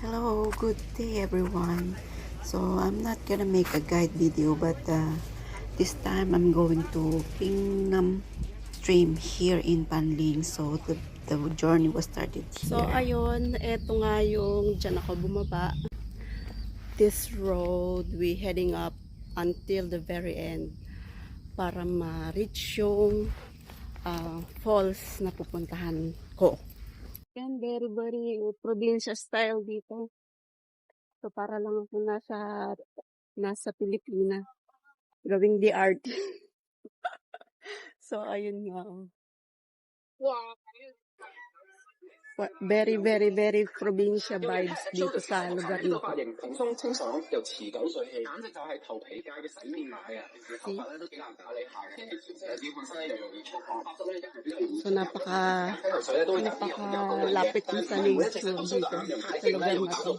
Hello, good day everyone. So I'm not gonna make a guide video, but this time I'm going to Pingnam Stream here in Panling. So the journey was started So here. ayun, eto nga yung dyan ako bumaba. This road, we heading up until the very end para ma-reach yung falls na pupuntahan ko. Yan, very probinsya style dito. So para lang ako nasa Pilipinas. Gawing the art. So ayun nga. Very probinsya vibes dito sa lugar nito. So napakalapit mo sa nature dito sa lugar na to.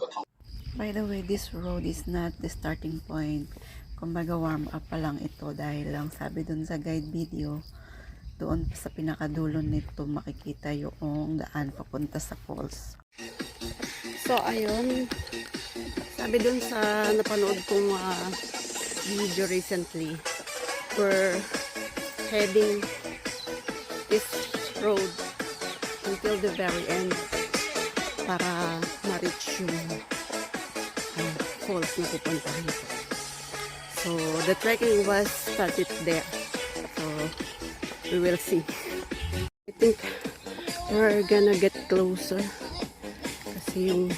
By the way, this road is not the starting point. Kumbaga warm up pa lang ito dahil lang sabi dun sa guide video, doon sa pinakadulo nito makikita yung daan papunta sa falls. So ayun, sabi dun sa napanood kong video recently, we're heading this road until the very end para ma-reach yung falls na pupuntahan ko. So the trekking was started there. So we will see. I think we're gonna get closer kasi yung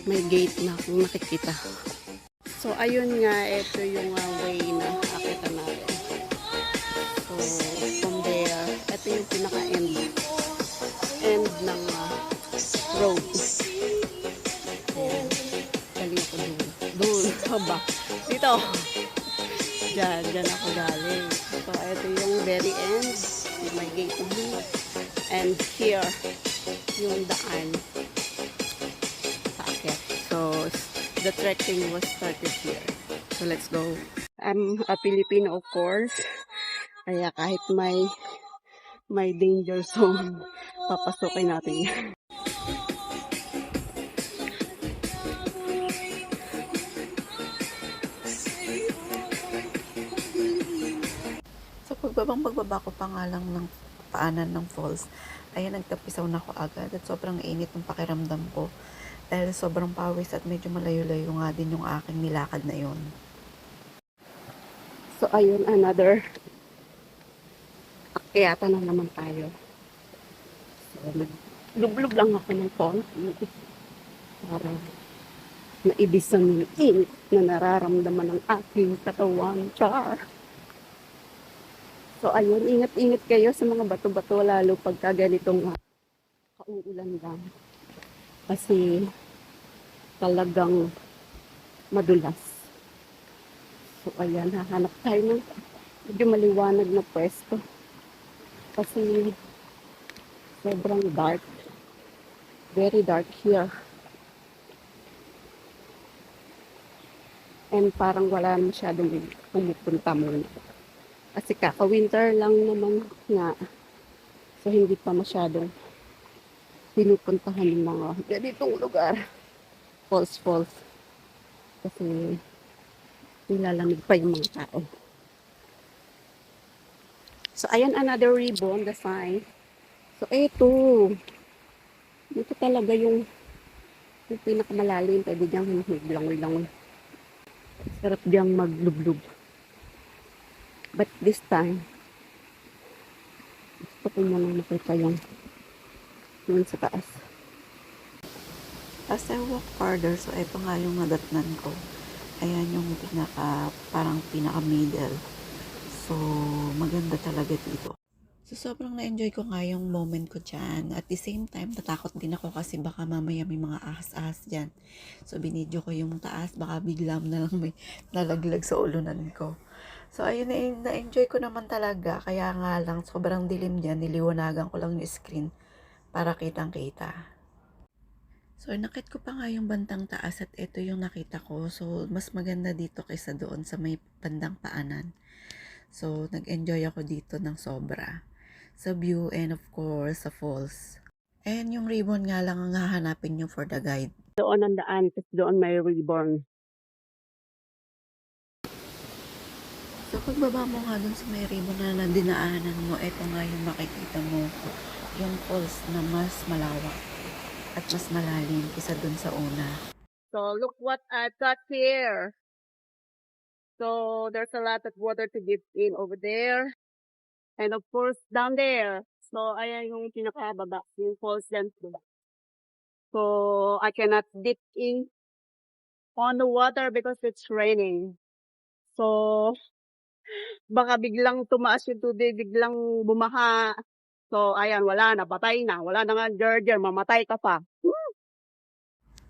may gate na kung nakikita. So ayun nga, ito yung way na nakita natin. So from there, ito yung pinaka-end ng road. Ayan, galing ko doon ba? Dito! Diyan ako galing. So ito yung very end, yung may gate na dito. And here, yung daan sa akyat. So the trekking was started here. So let's go. I'm a Filipino, of course. Kaya kahit may danger zone, papasukin natin yan. So pagbaba ko pa nga lang ng paanan ng falls, ayan nagtapisaw na ako agad at sobrang init ng pakiramdam ko dahil sobrang pawis at medyo malayo-layo nga din yung aking nilakad na yun. So ayun, another akyata na naman tayo. So lublog lang ako ng konti para maibisan yung init na nararamdaman ng aking katawan. Char! So ayun, ingat-ingat kayo sa mga bato-bato lalo pagka ganitong kauulan lang. Kasi talagang madulas. So ayan, hahanap tayo ng medyo maliwanag na pwesto. Kasi sobrang dark. Very dark here. And parang wala masyadong pumupunta muna. Kasi kaka-winter lang naman nga. So hindi pa masyadong pinupuntahan ng mga ganitong lugar. Falls. Kasi nilalamig pa yung mga tao. So ayan, another ribbon, the sign. So eto. Dito talaga yung pinakamalalim. Pwede diyang higlang-lang. Sarap diyang maglublub. But this time, gusto ko na lang makita yung sa taas. As I walk further, so ito nga yung nadatnan ko. Ayan yung parang pinaka-middle. So, maganda talaga dito. So, sobrang na-enjoy ko nga yung moment ko dyan. At the same time, natakot din ako kasi baka mamaya may mga ahas-ahas dyan. So, binidyo ko yung taas. Baka biglam na lang may nalaglag sa ulunan ko. So, ayun, na-enjoy ko naman talaga. Kaya nga lang, sobrang dilim dyan. Niliwanagan ko lang yung screen para kitang-kita. So, nakit ko pa nga yung bandang taas at ito yung nakita ko. So, mas maganda dito kaysa doon sa may bandang paanan. So, nag-enjoy ako dito ng sobra. Sa view and of course, sa falls. Ayan yung ribbon nga lang ang hahanapin nyo for the guide. Doon ang daan, kasi doon may ribbon. So pagbaba mo nga dun sa may ribbon na dinaanan mo, eto nga yung makikita mo, yung falls na mas malawak at mas malalim kisa dun sa una. So look what I've got here. So there's a lot of water to dip in over there. And of course, down there. So ayan yung pinakababa, yung falls dyan. So I cannot dip in on the water because it's raining. So baka biglang tumaas yung tubig, biglang bumaha. So ayan, wala na, patay na. Wala na nga, Georgia, mamatay ka pa.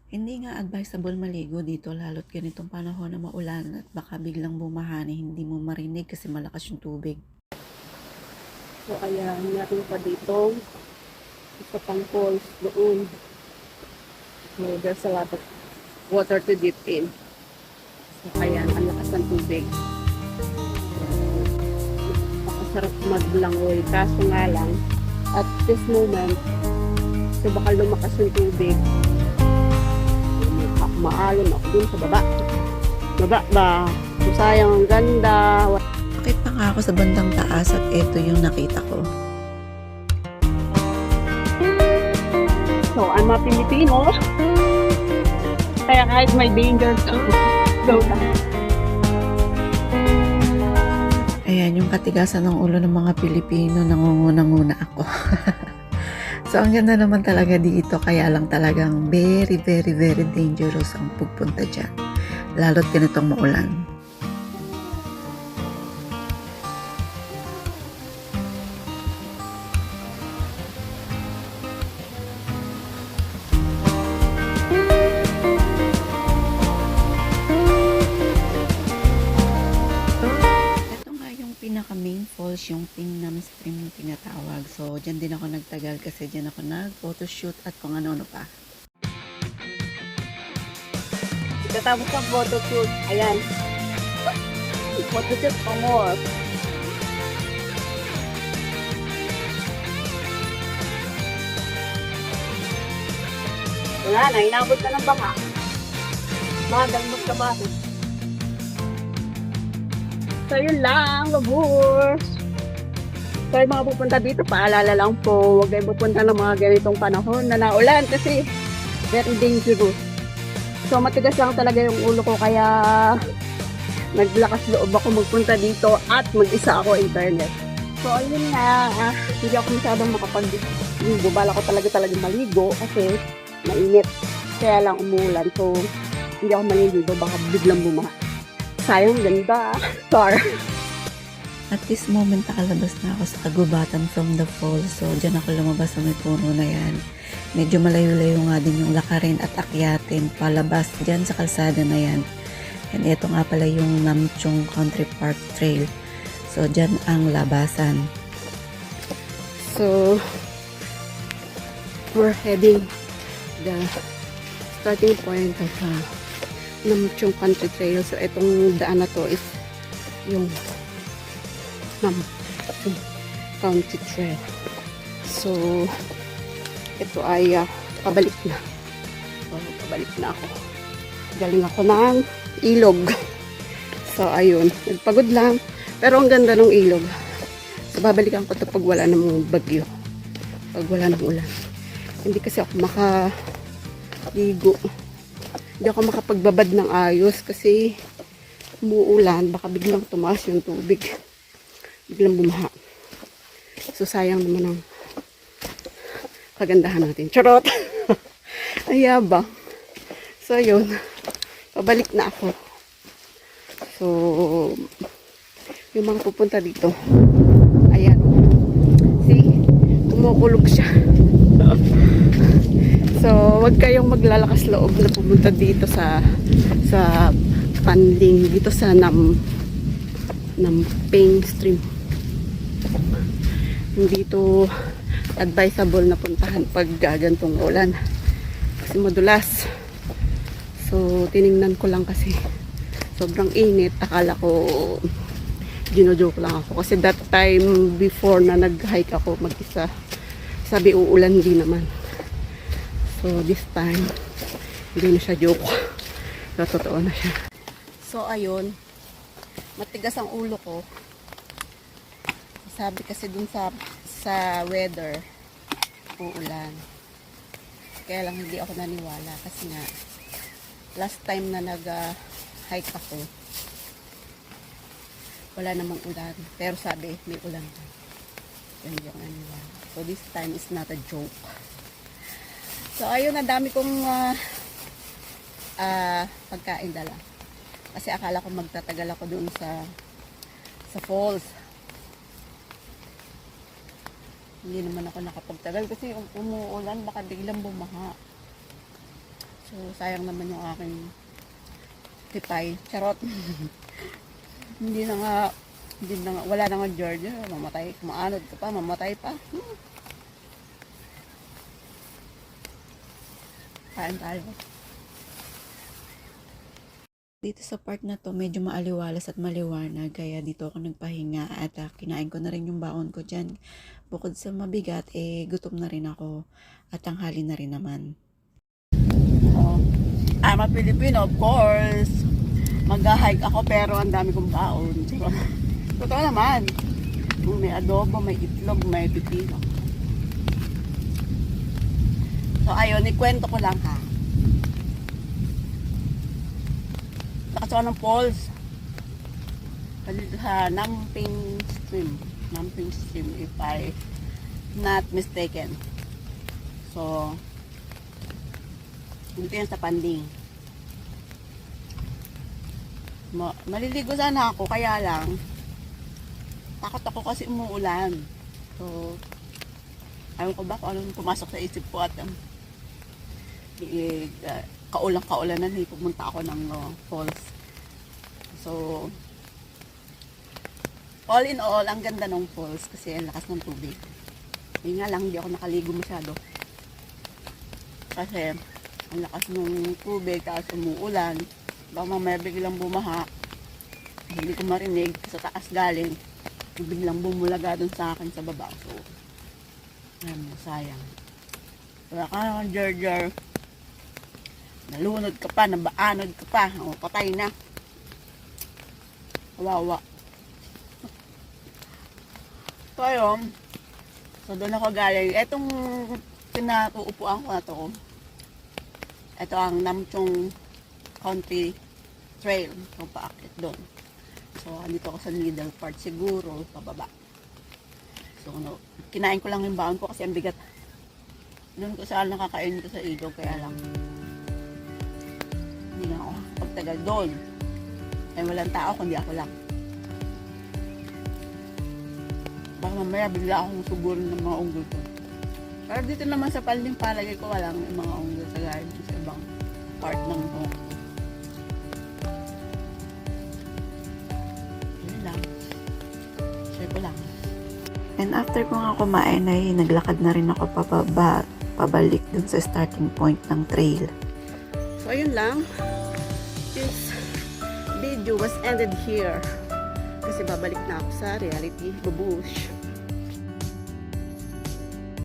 Hindi nga advisable maligo dito lalo't ganitong panahon na maulan at baka biglang bumahani, hindi mo marinig kasi malakas yung tubig. So ayan, natin pa dito. Isa pang falls doon. So there's a lot of water to dip in. So ayan, ang lakas ng tubig. Masarap maglangoy. Kaso nga lang, at this moment, so baka lumakas yung tubig. Maalon ako dun sa baba. Baba ba? So sayang, ang ganda. Bakit pa nga ako sa bandang taas at eto yung nakita ko. So I'm a Filipino. Kaya kahit may danger, go lang. Ayan, yung katigasan ng ulo ng mga Pilipino, nangunguna-nguna ako. So, ang ganda naman talaga dito, kaya lang talagang very, very, very dangerous ang pagpunta dyan. Lalo't ganitong maulan. Pinaka main falls yung Pingnam Stream na tinatawag. So, dyan din ako nagtagal kasi dyan ako nag-photoshoot at kung ano-ano pa. Katapos ng photoshoot, ayan. Photoshoot for more. Wala na, inabot na ng baka. Madalmot ka ba? So yun lang, laburs. So yung mga pupunta dito, paalala lang po, huwag kayong pupunta ng mga ganitong panahon na naulan kasi very dangerous. So matigas lang talaga yung ulo ko kaya naglakas loob ako magpunta dito at mag-isa ako internet. So ayun nga, hindi ako masyadong makapag-ligo. Bala ko talaga maligo kasi mainit. Kaya lang umulan. So hindi ako maliligo, baka biglang bumaha. Sayang, ganda. Star. At this moment, nakalabas na ako sa kagubatan from the falls. So, dyan ako lumabas sa may puno na yan. Medyo malayo-layo nga din yung lakarin at akyatin palabas dyan sa kalsada na yan. And ito nga pala yung Namchong Country Park Trail. So, dyan ang labasan. So, we're heading the starting point of Namchong Country Trail. So, itong daan na to is yung Namchong Country Trail. So, ito ay pabalik na. So, pabalik na ako. Galing ako ng ilog. So, ayun. Nagpagod lang. Pero ang ganda ng ilog. So, babalikan ko ito pag wala ng bagyo. Pag wala ng ulan. Hindi kasi ako makaligo. Hindi ako makapagbabad ng ayos kasi umuulan, baka biglang tumaas yung tubig. Biglang bumaha. So, sayang naman ang kagandahan natin. Charot! Ayaba. So, yun. Pabalik na ako. So, yung mga pupunta dito. Ayan. See? Kumukulog siya. So, wag kayong maglalakas loob na pumunta dito sa Panling, dito sa Namping Stream. Hindi to advisable na puntahan pag gagantong ulan. Kasi madulas. So, tiningnan ko lang kasi sobrang init. Akala ko gino-joke lang ako. Kasi that time before na nag-hike ako mag-isa, sabi uulan din naman. So, this time, hindi na siya joke. So, totoo na siya. So, ayun. Matigas ang ulo ko. Sabi kasi dun sa weather, uulan. Kaya lang hindi ako naniwala kasi nga, last time na nag-hike ako, wala namang ulan. Pero sabi, may ulan pa. So, hindi ako naniwala. So, this time is not a joke. So, ayun, ang dami kong pagkain dala. Kasi akala ko magtatagal ako doon sa falls. Hindi naman ako nakapagtagal kasi umuulan, baka biglang bumaha. So, sayang naman yung aking tipay. Charot. hindi na nga, wala na nga Georgia. Mamatay, maanod ka pa, mamatay pa. Kain tayo. Dito sa part na to, medyo maaliwalas at maliwanag, kaya dito ako nagpahinga at kinain ko na rin yung baon ko dyan. Bukod sa mabigat, gutom na rin ako at tanghali na rin naman. I'm a Filipino, of course. Mag-hike ako pero ang dami kong baon. Diba? Totoo naman. May adobo, may itlog, may pipino. So ayun, ikwento ko lang ha. Nakasuka ng falls. Sa Namping Stream, if I not mistaken. So, dito yan sa Panding. Maliligo sana ako, kaya lang takot ako kasi umuulan. So, ayaw ko ba kung anong pumasok sa isip ko at kaulang-kaulanan pumunta ako ng falls. So, all in all, ang ganda ng falls kasi ang lakas ng tubig. Yun nga lang, hindi ako nakaligo masyado. Kasi, ang lakas ng tubig, tapos umuulan. Baka mamaya biglang bumaha. Hindi ko marinig, sa taas galing. Biglang bumulaga dun sa akin sa baba. So, sayang. Wala ka naman, Jar. Nalunod ka pa, nabaanod ka pa. O, patay na. Kawawa. So, ayun. So, doon ako galing. Etong pinatuupuan ko na to. Ito ang Namchong Country Trail. So, paakit doon. So, andito ako sa middle part. Siguro, pababa. So, kinain ko lang yung baon ko kasi ang bigat. Doon ko saan nakakain ko sa ilog. Kaya lang. Hindi na ako pagtagal doon. Eh, walang tao, kundi ako lang. Baka mamaya bigla akong sugurin ng mga unggol ko. Pero dito naman sa Panding, palagay ko walang mga unggol sa gaya sa ibang part ng home. Yun lang. Share ko lang. And after ko nga kumain ay naglakad na rin ako pabalik dun sa starting point ng trail. So, ayun lang. This video was ended here. Kasi babalik na ako sa reality, babush.